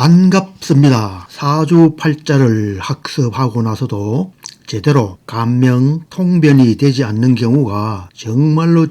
반갑습니다. 사주팔자를 학습하고 나서도 제대로 감명, 통변이 되지 않는 경우가 정말로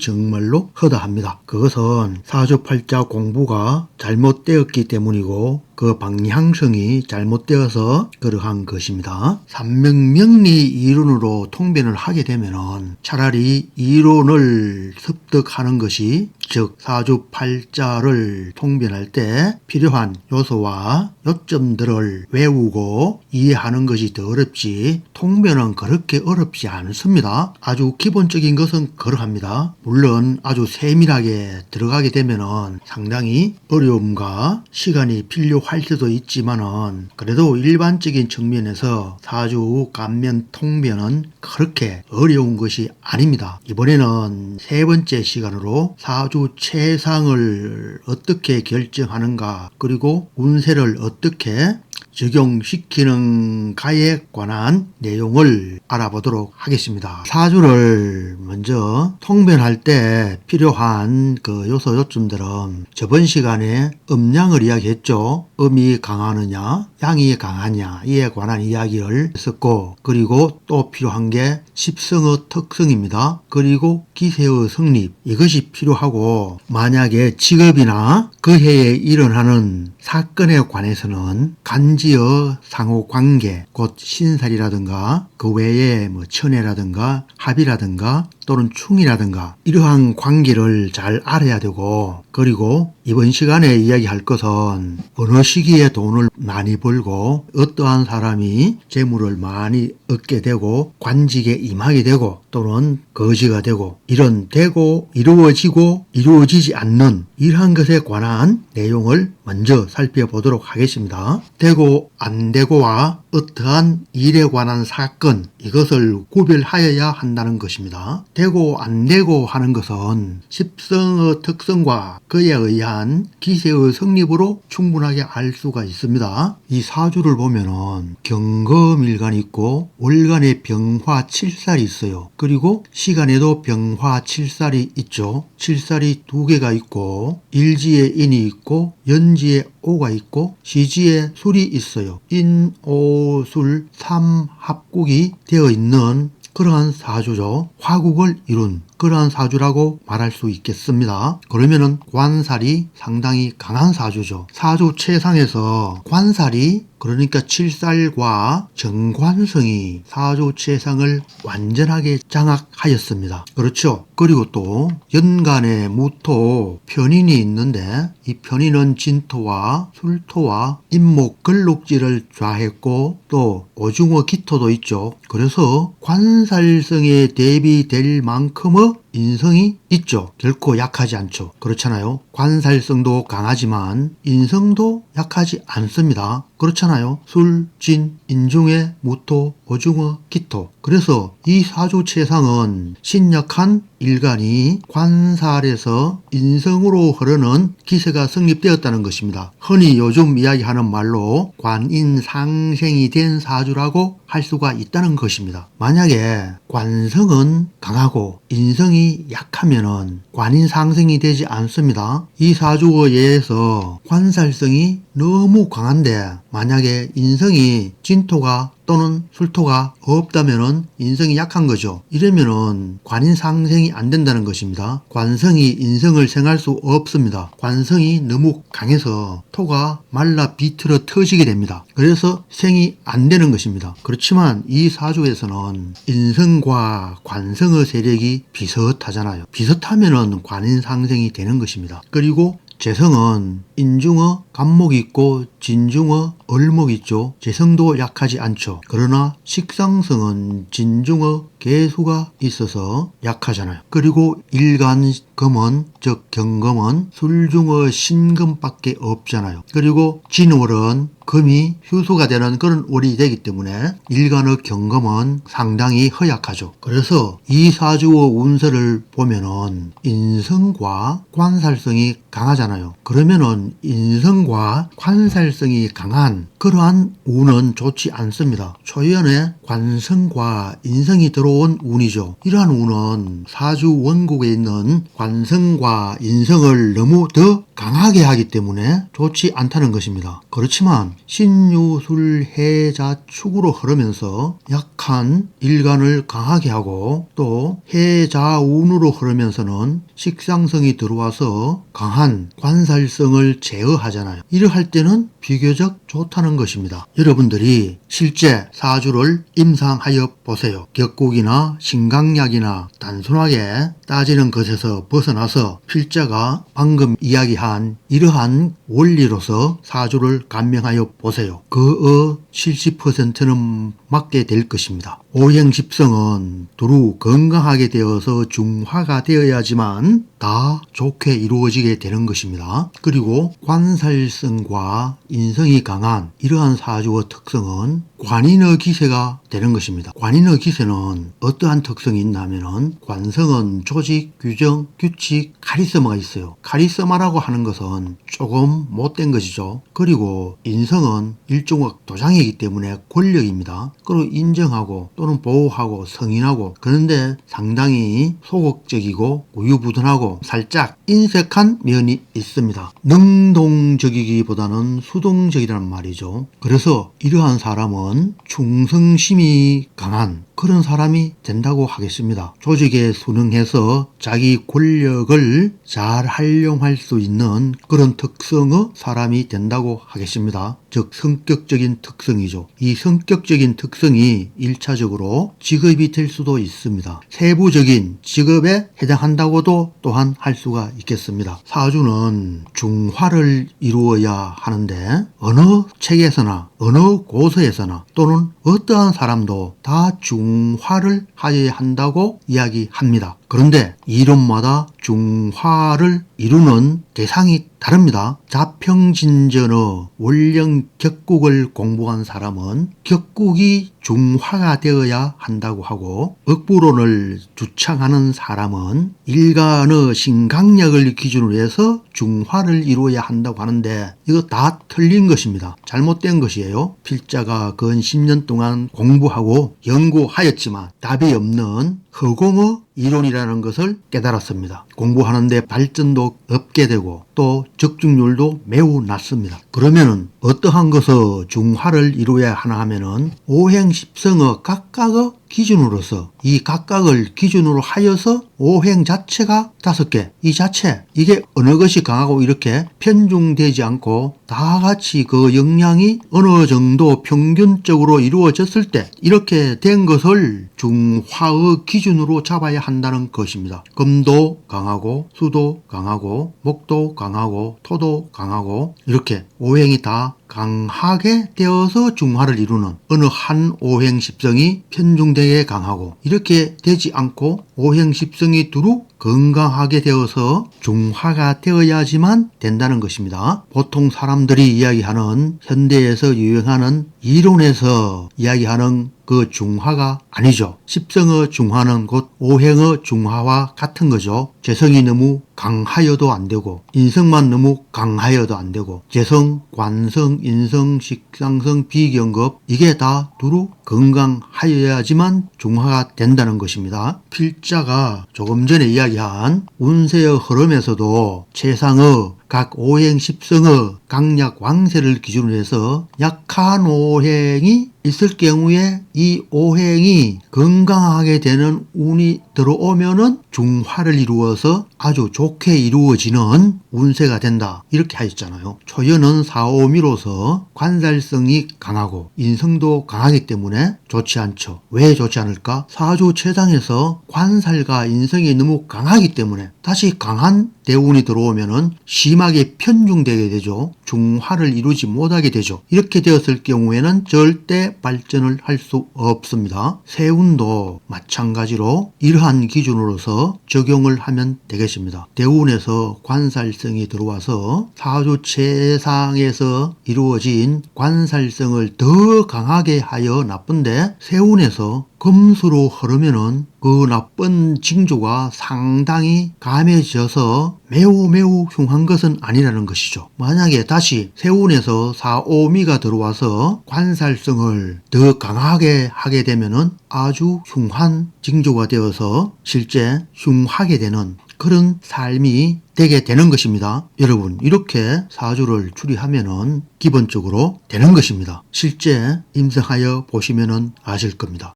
허다합니다. 그것은 사주팔자 공부가 잘못되었기 때문이고 그 방향성이 잘못되어서 그러한 것입니다. 삼명명리 이론으로 통변을 하게 되면 차라리 이론을 습득하는 것이, 즉 사주팔자를 통변할 때 필요한 요소와 요점들을 외우고 이해하는 것이 더 어렵지, 통변은 그렇게 어렵지 않습니다. 아주 기본적인 것은 그러합니다. 물론 아주 세밀하게 들어가게 되면 상당히 어려움과 시간이 필요할 수도 있지만은, 그래도 일반적인 측면에서 사주 감면 통변은 그렇게 어려운 것이 아닙니다. 이번에는 세 번째 시간으로 사주 최상을 어떻게 결정하는가, 그리고 운세를 어떻게 적용시키는가에 관한 내용을 알아보도록 하겠습니다. 사주를 먼저 통변할 때 필요한 그 요소 요점들은 저번 시간에 음양을 이야기했죠. 음이 강하느냐 양이 강하냐 이에 관한 이야기를 했었고, 그리고 또 필요한 게 십성의 특성입니다. 그리고 기세의 성립, 이것이 필요하고, 만약에 직업이나 그 해에 일어나는 사건에 관해서는 간지의 상호관계, 곧 신살이라든가 그 외에 천해라든가 합이라든가 또는 충이라든가 이러한 관계를 잘 알아야 되고, 그리고 이번 시간에 이야기할 것은 어느 시기에 돈을 많이 벌고 어떠한 사람이 재물을 많이 얻게 되고 관직에 임하게 되고 또는 거지가 되고, 이런 되고 이루어지고 이루어지지 않는 이러한 것에 관한 내용을 먼저 살펴보도록 하겠습니다. 되고 안 되고와 어떠한 일에 관한 사건, 이것을 구별하여야 한다는 것입니다. 되고 안 되고 하는 것은 십성의 특성과 그에 의한 기세의 성립으로 충분하게 알 수가 있습니다. 이 사주를 보면은 경금일간이 있고 월간에 병화 칠살이 있어요. 그리고 시간에도 병화 칠살이 있죠. 칠살이 두 개가 있고 일지에 인이 있고 연지에 오가 있고 시지에 술이 있어요. 인, 오, 술, 삼합국이 되어 있는 그러한 사주죠. 화국을 이룬 그러한 사주라고 말할 수 있겠습니다. 그러면은 관살이 상당히 강한 사주죠. 사주 최상에서 관살이, 그러니까 칠살과 정관성이 사주 최상을 완전하게 장악하였습니다. 그렇죠. 그리고 또 연간에 무토 편인이 있는데, 이 편인은 진토와 술토와 임목 걸록지를 좌했고 또 오중어 기토도 있죠. 그래서 관살성에 대비될 만큼의 인성이 있죠. 결코 약하지 않죠. 그렇잖아요. 관살성도 강하지만 인성도 약하지 않습니다. 그렇잖아요. 술, 진, 인중에 무토, 오중어, 기토. 그래서 이 사주 최상은 신약한 일간이 관살에서 인성으로 흐르는 기세가 성립되었다는 것입니다. 흔히 요즘 이야기하는 말로 관인상생이 된 사주라고 할 수가 있다는 것입니다. 만약에 관성은 강하고 인성이 약하면은 관인상생이 되지 않습니다. 이 사주에 의해서 관살성이 너무 강한데, 만약에 인성이 진토가 또는 술토가 없다면은 인성이 약한 거죠. 이러면은 관인상생이 안 된다는 것입니다. 관성이 인성을 생할 수 없습니다. 관성이 너무 강해서 토가 말라 비틀어 터지게 됩니다. 그래서 생이 안 되는 것입니다. 그렇지만 이 사주에서는 인성과 관성의 세력이 비슷하잖아요. 비슷하면은 관인상생이 되는 것입니다. 그리고 재성은 인중어 간목이 있고 진중어 을목이 있죠. 재성도 약하지 않죠. 그러나 식상성은 진중어 개수가 있어서 약하잖아요. 그리고 일간금은, 즉 경금은 술중어 신금밖에 없잖아요. 그리고 진월은 금이 휴수가 되는 그런 월이 되기 때문에 일간의 경금은 상당히 허약하죠. 그래서 이 사주의 운세를 보면은 인성과 관살성이 강하잖아요. 그러면은 인성과 관살성이 강한 그러한 운은 좋지 않습니다. 초연에 관성과 인성이 들어온 운이죠. 이러한 운은 사주 원국에 있는 관성과 인성을 너무 더 강하게 하기 때문에 좋지 않다는 것입니다. 그렇지만 신유술 해자축으로 흐르면서 약한 일간을 강하게 하고 또 해자운으로 흐르면서는 식상성이 들어와서 강한 관살성을 제어하잖아요. 이러할 때는 비교적 좋다는 것입니다. 여러분들이 실제 사주를 임상하여 보세요. 격국이나 신강약이나 단순하게 따지는 것에서 벗어나서 필자가 방금 이야기한 이러한 원리로서 사주를 감명하여 보세요. 그의 70%는 맞게 될 것입니다. 오행십성은 두루 건강하게 되어서 중화가 되어야지만 다 좋게 이루어지게 되는 것입니다. 그리고 관살성과 인성이 강한 이러한 사주의 특성은 관인의 기세가 되는 것입니다. 관인의 기세는 어떠한 특성이 있냐면 관성은 조직, 규정, 규칙, 카리스마가 있어요. 카리스마라고 하는 것은 조금 못된 것이죠. 그리고 인성은 일종의 도장이기 때문에 권력입니다. 그리고 인정하고 또는 보호하고 성인하고 그런데 상당히 소극적이고 우유부단하고 살짝 인색한 면이 있습니다. 능동적이기보다는 수동적이라는 말이죠. 그래서 이러한 사람은 충성심이 강한 그런 사람이 된다고 하겠습니다. 조직에 순응해서 자기 권력을 잘 활용할 수 있는 그런 특성의 사람이 된다고 하겠습니다. 즉 성격적인 특성이죠. 이 성격적인 특성이 1차적으로 직업이 될 수도 있습니다. 세부적인 직업에 해당한다고도 또한 할 수가 있겠습니다. 사주는 중화를 이루어야 하는데 어느 책에서나 어느 고서에서나 또는 어떠한 사람도 다 중화를 하여야 한다고 이야기합니다. 그런데 이론마다 중화를 이루는 대상이 다릅니다. 자평진전의 원령 격국을 공부한 사람은 격국이 중화가 되어야 한다고 하고 억부론을 주창하는 사람은 일간의 신강력을 기준으로 해서 중화를 이루어야 한다고 하는데 이거 다 틀린 것입니다. 잘못된 것이에요. 필자가 근 10년 동안 공부하고 연구하였지만 답이 없는 허공의 이론이라는 것을 깨달았습니다. 공부하는데 발전도 없게 되고 또 적중률도 매우 낮습니다. 그러면은 어떠한 것을 중화를 이루어야 하나 하면은 오행십성의 각각의 기준으로서 이 각각을 기준으로 하여서 오행 자체가 5개 이 자체 이게 어느 것이 강하고 이렇게 편중되지 않고 다 같이 그 역량이 어느 정도 평균적으로 이루어졌을 때 이렇게 된 것을 중화의 기준으로 잡아야 한다는 것입니다. 금도 강하고 수도 강하고 목도 강하고 토도 강하고 이렇게 오행이 다 강하게 되어서 중화를 이루는 어느 한 오행십성이 편중되게 강하고 이렇게 되지 않고 오행십성이 두루 건강하게 되어서 중화가 되어야지만 된다는 것입니다. 보통 사람들이 이야기하는 현대에서 유행하는 이론에서 이야기하는 그 중화가 아니죠. 십성의 중화는 곧 오행의 중화와 같은 거죠. 재성이 너무 강하여도 안 되고 인성만 너무 강하여도 안 되고 재성, 관성, 인성, 식상성, 비경급 이게 다 두루 건강하여야지만 중화가 된다는 것입니다. 필자가 조금 전에 이야기한 운세의 흐름에서도 최상의 각 오행 십성의 강약 왕세를 기준으로 해서 약한 오행이 있을 경우에 이 오행이 건강하게 되는 운이 들어오면은 중화를 이루어서 아주 좋게 이루어지는 운세가 된다. 이렇게 하였잖아요. 초연은 사오미로서 관살성이 강하고 인성도 강하기 때문에 좋지 않죠. 왜 좋지 않을까? 사주 최상에서 관살과 인성이 너무 강하기 때문에 다시 강한 대운이 들어오면은 심하게 편중되게 되죠. 중화를 이루지 못하게 되죠. 이렇게 되었을 경우에는 절대 발전을 할 수 없습니다. 세운도 마찬가지로 이러한 기준으로서 적용을 하면 되겠습니다. 대운에서 관살성이 들어와서 사주 최상에서 이루어진 관살성을 더 강하게 하여 나쁜데 세운에서 금수로 흐르면은 그 나쁜 징조가 상당히 감해져서 매우 흉한 것은 아니라는 것이죠. 만약에 다시 세운에서 사오미가 들어와서 관살성을 더 강하게 하게 되면은 아주 흉한 징조가 되어서 실제 흉하게 되는 그런 삶이 되게 되는 것입니다. 여러분 이렇게 사주를 추리하면은 기본적으로 되는 것입니다. 실제 임상하여 보시면은 아실 겁니다.